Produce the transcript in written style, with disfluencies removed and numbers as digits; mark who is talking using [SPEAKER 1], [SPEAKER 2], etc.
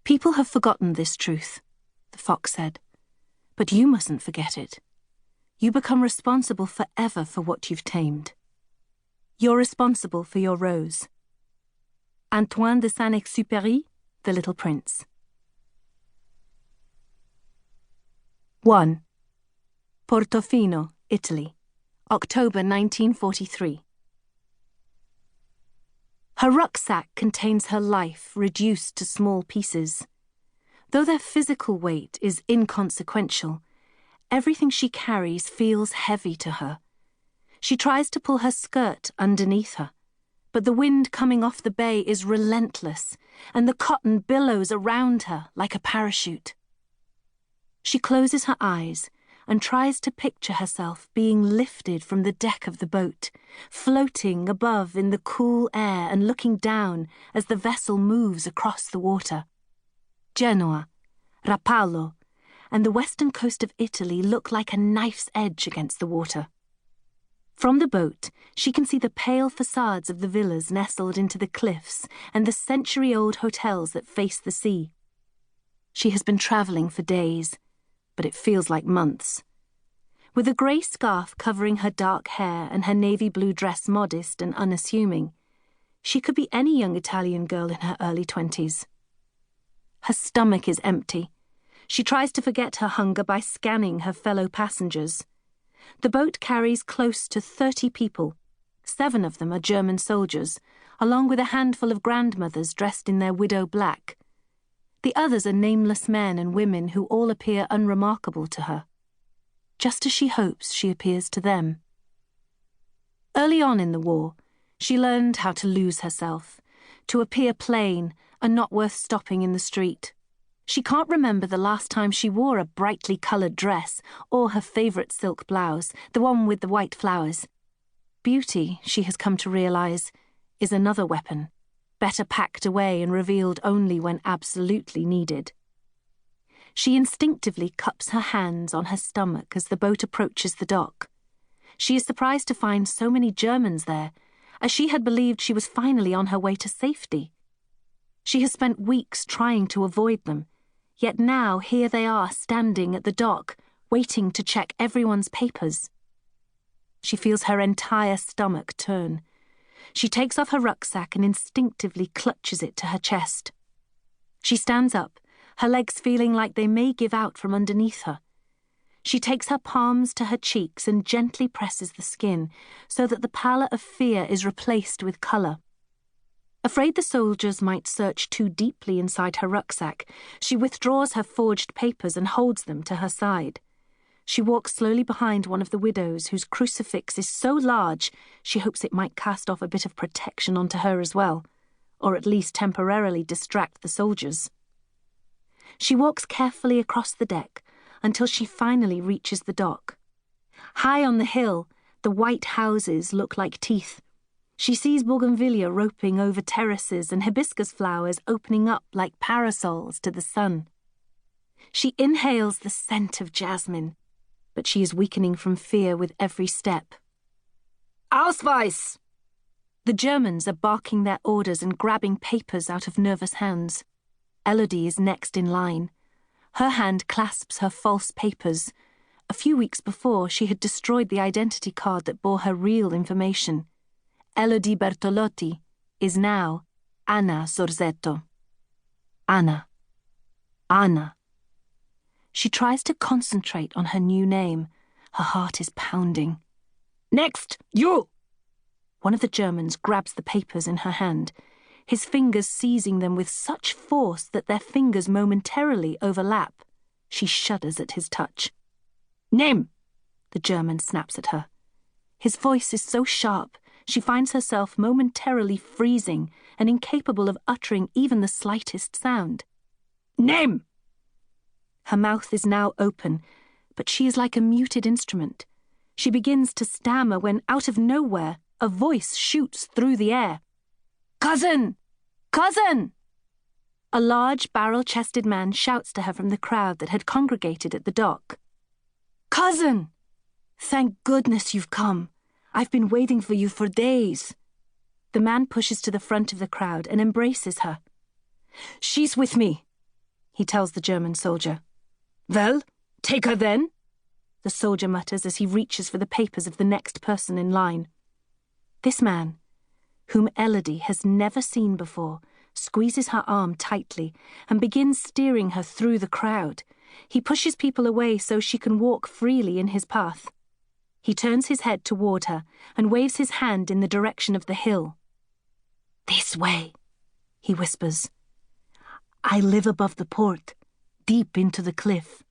[SPEAKER 1] People have forgotten this truth, the fox said, but you mustn't forget it. You become responsible forever for what you've tamed. You're responsible for your rose. Antoine de Saint-Exupéry, The Little Prince. 1. Portofino, Italy, October 1943. Her rucksack contains her life reduced to small pieces. Though their physical weight is inconsequential, everything she carries feels heavy to her. She tries to pull her skirt underneath her, but the wind coming off the bay is relentless, and the cotton billows around her like a parachute. She closes her eyes and tries to picture herself being lifted from the deck of the boat, floating above in the cool air and looking down as the vessel moves across the water. Genoa, Rapallo, and the western coast of Italy look like a knife's edge against the water. From the boat, she can see the pale facades of the villas nestled into the cliffs and the century-old hotels that face the sea. She has been travelling for days, but it feels like months. With a grey scarf covering her dark hair and her navy blue dress modest and unassuming, she could be any young Italian girl in her early 20s. Her stomach is empty. She tries to forget her hunger by scanning her fellow passengers. The boat carries close to 30 people. 7 of them are German soldiers, along with a handful of grandmothers dressed in their widow black. The others are nameless men and women who all appear unremarkable to her, just as she hopes she appears to them. Early on in the war, she learned how to lose herself, to appear plain and not worth stopping in the street. She can't remember the last time she wore a brightly coloured dress or her favourite silk blouse, the one with the white flowers. Beauty, she has come to realise, is another weapon, better packed away and revealed only when absolutely needed. She instinctively cups her hands on her stomach as the boat approaches the dock. She is surprised to find so many Germans there, as she had believed she was finally on her way to safety. She has spent weeks trying to avoid them, yet now here they are standing at the dock, waiting to check everyone's papers. She feels her entire stomach turn. She takes off her rucksack and instinctively clutches it to her chest. She stands up, her legs feeling like they may give out from underneath her. She takes her palms to her cheeks and gently presses the skin so that the pallor of fear is replaced with colour. Afraid the soldiers might search too deeply inside her rucksack, she withdraws her forged papers and holds them to her side. She walks slowly behind one of the widows whose crucifix is so large she hopes it might cast off a bit of protection onto her as well, or at least temporarily distract the soldiers. She walks carefully across the deck until she finally reaches the dock. High on the hill, the white houses look like teeth. She sees bougainvillea roping over terraces and hibiscus flowers opening up like parasols to the sun. She inhales the scent of jasmine, but she is weakening from fear with every step. Ausweis! The Germans are barking their orders and grabbing papers out of nervous hands. Elodie is next in line. Her hand clasps her false papers. A few weeks before, she had destroyed the identity card that bore her real information. Elodie Bertolotti is now Anna Zorzetto. Anna. Anna. She tries to concentrate on her new name. Her heart is pounding. Next, you! One of the Germans grabs the papers in her hand, his fingers seizing them with such force that their fingers momentarily overlap. She shudders at his touch. Name! The German snaps at her. His voice is so sharp, she finds herself momentarily freezing and incapable of uttering even the slightest sound. Name! Her mouth is now open, but she is like a muted instrument. She begins to stammer when, out of nowhere, a voice shoots through the air. Cousin! Cousin! A large, barrel-chested man shouts to her from the crowd that had congregated at the dock. Cousin! Thank goodness you've come. I've been waiting for you for days. The man pushes to the front of the crowd and embraces her. She's with me. he tells the German soldier. Well, take her then, the soldier mutters as he reaches for the papers of the next person in line. This man, whom Elodie has never seen before, squeezes her arm tightly and begins steering her through the crowd. He pushes people away so she can walk freely in his path. He turns his head toward her and waves his hand in the direction of the hill. This way, he whispers. I live above the port, deep into the cliff.